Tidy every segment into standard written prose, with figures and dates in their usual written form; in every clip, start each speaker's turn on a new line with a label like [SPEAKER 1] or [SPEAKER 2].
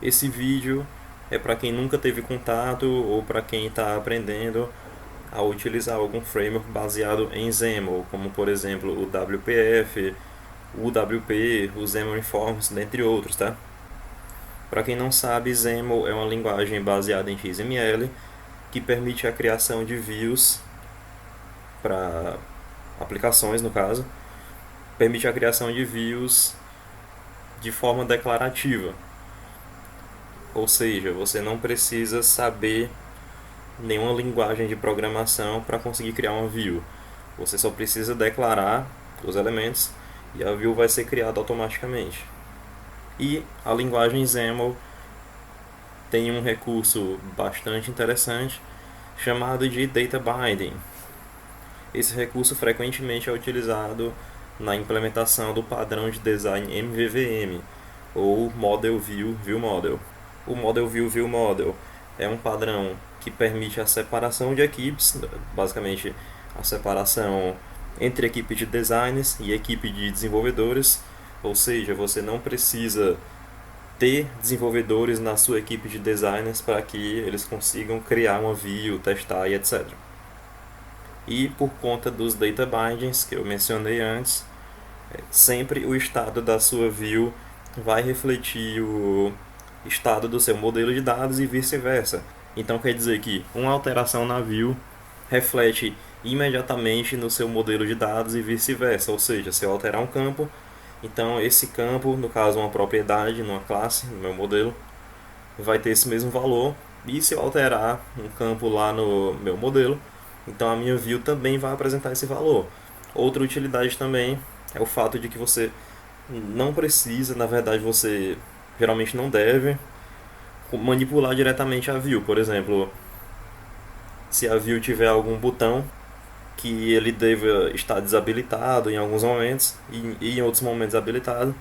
[SPEAKER 1] esse vídeo é para quem nunca teve contato ou para quem está aprendendo a utilizar algum framework baseado em XAML, como por exemplo o WPF, o UWP, o XAML Informs, dentre outros, tá? Para quem não sabe, XAML é uma linguagem baseada em XML que permite a criação de views para aplicações, no caso, permite a criação de views de forma declarativa. Ou seja, você não precisa saber nenhuma linguagem de programação para conseguir criar uma view. Você só precisa declarar os elementos e a view vai ser criada automaticamente. E a linguagem XAML tem um recurso bastante interessante chamado de data binding. Esse recurso frequentemente é utilizado na implementação do padrão de design MVVM, ou Model View View Model. O Model View View Model é um padrão que permite a separação de equipes, basicamente a separação entre equipe de designers e equipe de desenvolvedores, ou seja, você não precisa ter desenvolvedores na sua equipe de designers para que eles consigam criar uma view, testar e etc. E por conta dos data bindings que eu mencionei antes, sempre o estado da sua view vai refletir o estado do seu modelo de dados e vice-versa. Então quer dizer que uma alteração na view reflete imediatamente no seu modelo de dados e vice-versa. Ou seja, se eu alterar um campo, então esse campo, no caso uma propriedade numa classe, no meu modelo, vai ter esse mesmo valor. E se eu alterar um campo lá no meu modelo, então a minha view também vai apresentar esse valor. Outra utilidade também é o fato de que você não precisa, na verdade você geralmente não deve manipular diretamente a view. Por exemplo, se a view tiver algum botão que ele deva estar desabilitado em alguns momentos e em outros momentos habilitado,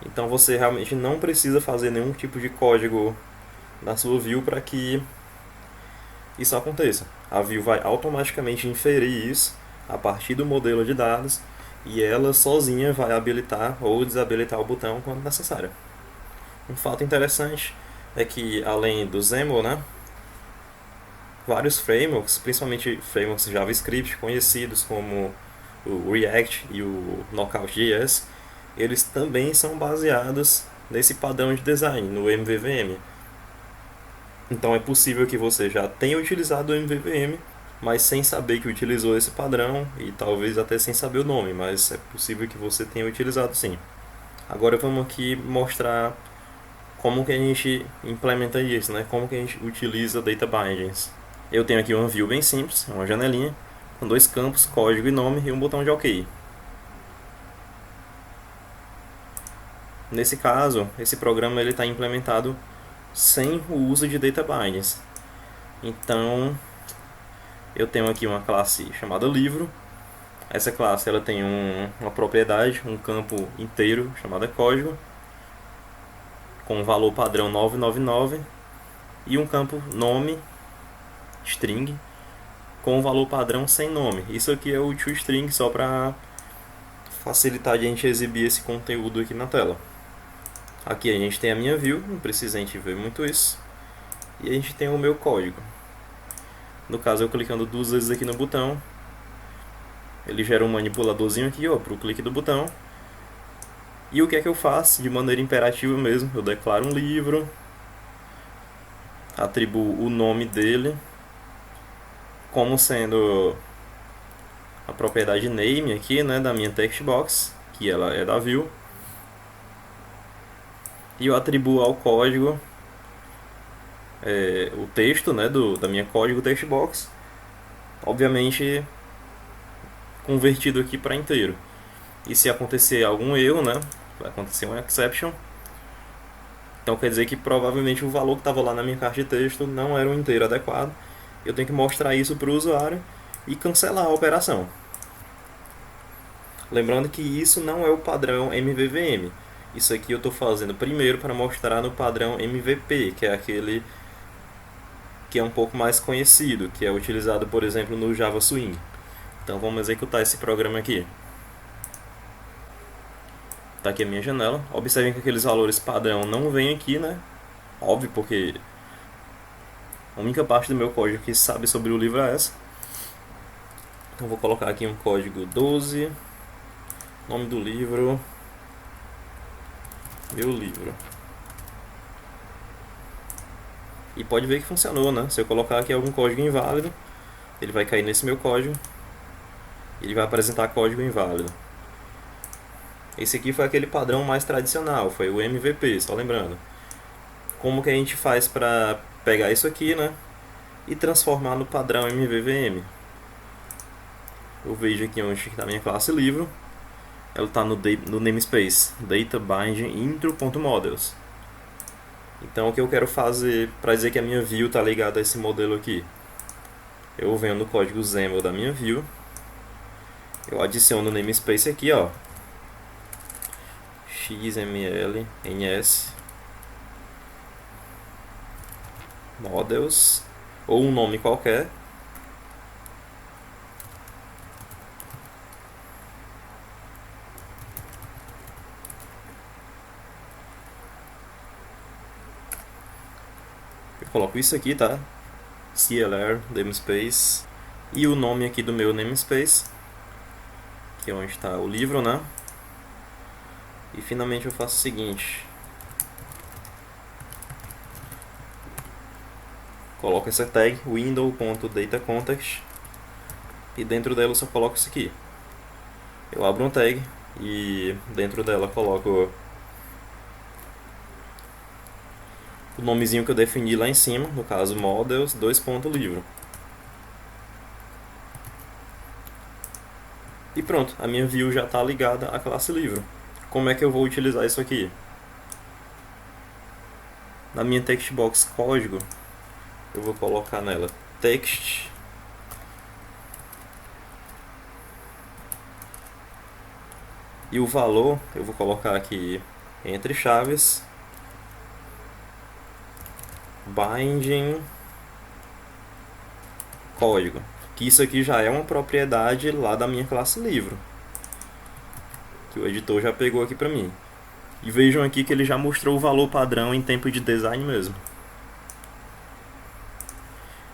[SPEAKER 1] então você realmente não precisa fazer nenhum tipo de código na sua view para que isso aconteça. A view vai automaticamente inferir isso a partir do modelo de dados e ela sozinha vai habilitar ou desabilitar o botão quando necessário. Um fato interessante é que, além do XAML, né, vários frameworks, principalmente frameworks JavaScript conhecidos como o React e o Knockout.js, eles também são baseados nesse padrão de design, no MVVM. Então é possível que você já tenha utilizado o MVVM, mas sem saber que utilizou esse padrão e talvez até sem saber o nome, mas é possível que você tenha utilizado sim. Agora vamos aqui mostrar como que a gente implementa isso, né? Como que a gente utiliza data bindings. Eu tenho aqui uma view bem simples, uma janelinha com dois campos, código e nome e um botão de OK. Nesse caso, esse programa está implementado sem o uso de data bindings. Então, eu tenho aqui uma classe chamada livro. Essa classe ela tem uma propriedade, um campo inteiro chamado código, com um valor padrão 999 e um campo nome, string, com um valor padrão sem nome. Isso aqui é o toString só para facilitar a gente exibir esse conteúdo aqui na tela. Aqui a gente tem a minha view, não precisa a gente ver muito isso. E a gente tem o meu código. No caso, eu clicando duas vezes aqui no botão, ele gera um manipuladorzinho aqui para o clique do botão. E o que é que eu faço de maneira imperativa mesmo? Eu declaro um livro, atribuo o nome dele como sendo a propriedade name aqui, né, da minha textbox, que ela é da view. E eu atribuo ao código o texto, né, da minha código textbox, obviamente convertido aqui para inteiro. E se acontecer algum erro, né, vai acontecer uma exception. Então quer dizer que provavelmente o valor que estava lá na minha caixa de texto não era um inteiro adequado. Eu tenho que mostrar isso para o usuário e cancelar a operação. Lembrando que isso não é o padrão MVVM. Isso aqui eu estou fazendo primeiro para mostrar no padrão MVP, que é aquele que é um pouco mais conhecido, que é utilizado, por exemplo, no Java Swing. Então vamos executar esse programa aqui. Está aqui a minha janela. Observem que aqueles valores padrão não vêm aqui, né? Óbvio, porque a única parte do meu código que sabe sobre o livro é essa. Então vou colocar aqui um código 12, nome do livro, meu livro. E pode ver que funcionou, né? Se eu colocar aqui algum código inválido, ele vai cair nesse meu código, ele vai apresentar código inválido. Esse aqui foi aquele padrão mais tradicional, foi o MVP, só lembrando. Como que a gente faz para pegar isso aqui, né? E transformar no padrão MVVM? Eu vejo aqui onde está a minha classe livro. Ela está no namespace data binding intro.models. Então o que eu quero fazer para dizer que a minha view está ligada a esse modelo aqui? Eu venho no código XAML da minha view, eu adiciono o namespace aqui, ó, xml ns models, ou um nome qualquer. Eu coloco isso aqui, tá? CLR namespace e o nome aqui do meu namespace, que é onde está o livro, né? E finalmente eu faço o seguinte: coloco essa tag window.datacontext e dentro dela eu só coloco isso aqui. Eu abro uma tag e dentro dela coloco o nomezinho que eu defini lá em cima, no caso models livro. E pronto, a minha view já está ligada à classe livro. Como é que eu vou utilizar isso aqui? Na minha textbox código, eu vou colocar nela text e o valor eu vou colocar aqui entre chaves binding código, que isso aqui já é uma propriedade lá da minha classe livro, que o editor já pegou aqui para mim. E vejam aqui que ele já mostrou o valor padrão em tempo de design mesmo.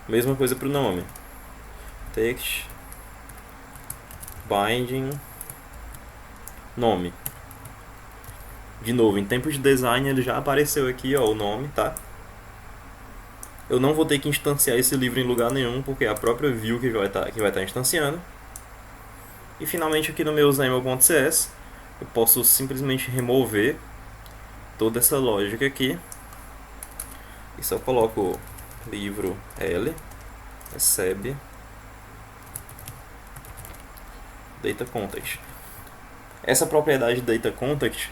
[SPEAKER 1] Mesma coisa para o nome. Text binding nome. De novo, em tempo de design ele já apareceu aqui, ó, o nome, tá? Eu não vou ter que instanciar esse livro em lugar nenhum, porque é a própria view que vai estar instanciando. E finalmente aqui no meu XAML.cs eu posso simplesmente remover toda essa lógica aqui e só coloco livro L recebe data context. Essa propriedade data context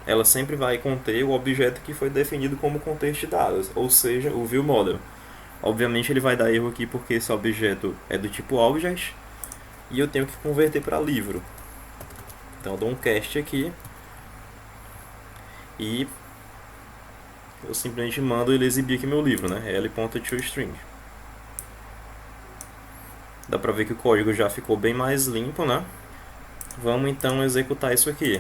[SPEAKER 1] ela sempre vai conter o objeto que foi definido como contexto de dados, ou seja, o viewModel. Obviamente ele vai dar erro aqui porque esse objeto é do tipo object e eu tenho que converter para livro. Então eu dou um cast aqui e eu simplesmente mando ele exibir aqui meu livro, né? l.toString. Dá pra ver que o código já ficou bem mais limpo, né? Vamos então executar isso aqui.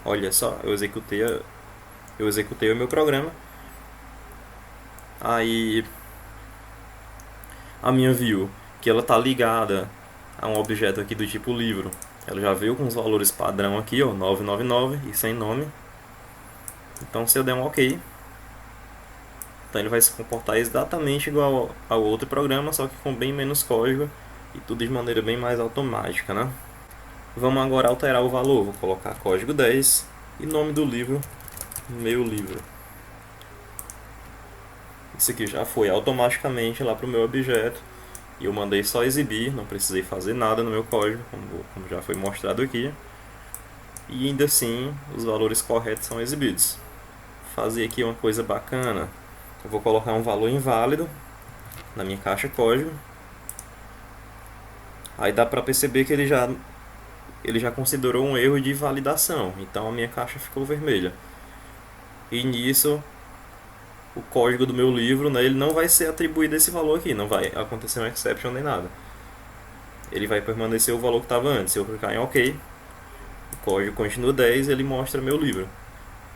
[SPEAKER 1] Olha só, eu executei o meu programa. Aí a minha view, que ela tá ligada a um objeto aqui do tipo livro, ela já veio com os valores padrão aqui, ó, 999 e sem nome. Então se eu der um OK, então ele vai se comportar exatamente igual ao outro programa, só que com bem menos código e tudo de maneira bem mais automática, né? Vamos agora alterar o valor. Vou colocar código 10 e nome do livro, meu livro. Isso aqui já foi automaticamente lá para o meu objeto e eu mandei só exibir, não precisei fazer nada no meu código, como já foi mostrado aqui. E ainda assim, os valores corretos são exibidos. Vou fazer aqui uma coisa bacana. Eu vou colocar um valor inválido na minha caixa código. Aí dá para perceber que ele já considerou um erro de validação, então a minha caixa ficou vermelha. E nisso, o código do meu livro, né, ele não vai ser atribuído esse valor aqui, não vai acontecer um exception nem nada. ele vai permanecer o valor que estava antes. Se eu clicar em OK, o código continua 10, ele mostra meu livro.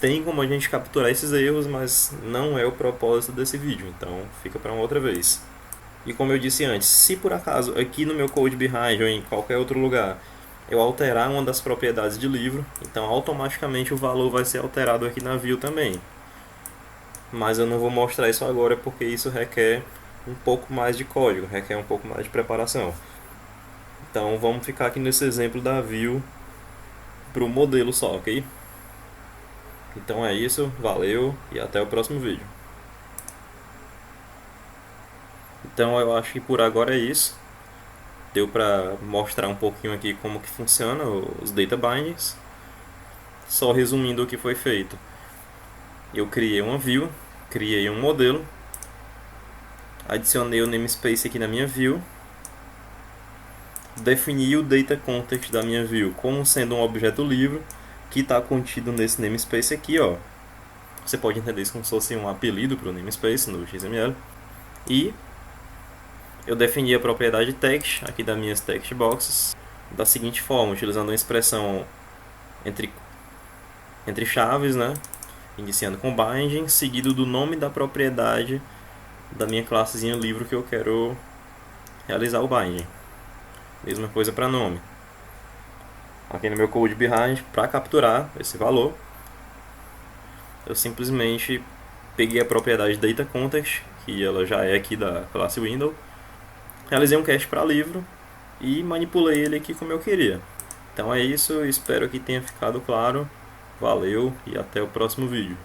[SPEAKER 1] Tem como a gente capturar esses erros, mas não é o propósito desse vídeo, então fica para uma outra vez. E como eu disse antes, se por acaso aqui no meu Code Behind ou em qualquer outro lugar eu alterar uma das propriedades de livro, então automaticamente o valor vai ser alterado aqui na view também. Mas eu não vou mostrar isso agora porque isso requer um pouco mais de código, requer um pouco mais de preparação. Então vamos ficar aqui nesse exemplo da view para o modelo só, ok? Então é isso, valeu e até o próximo vídeo. Então eu acho que por agora é isso. Deu para mostrar um pouquinho aqui como que funciona os data bindings. Só resumindo o que foi feito. Eu criei uma view, criei um modelo, adicionei o namespace aqui na minha view, defini o data context da minha view como sendo um objeto livre que está contido nesse namespace aqui, ó. Você pode entender isso como se fosse um apelido para o namespace no XML. E eu defini a propriedade text aqui das minhas text boxes da seguinte forma, utilizando uma expressão entre chaves, né? Iniciando com binding, seguido do nome da propriedade da minha classezinha livro que eu quero realizar o binding. Mesma coisa para nome. Aqui no meu code behind, para capturar esse valor, eu simplesmente peguei a propriedade data context, que ela já é aqui da classe window, realizei um cache para livro e manipulei ele aqui como eu queria. Então é isso, espero que tenha ficado claro. Valeu e até o próximo vídeo.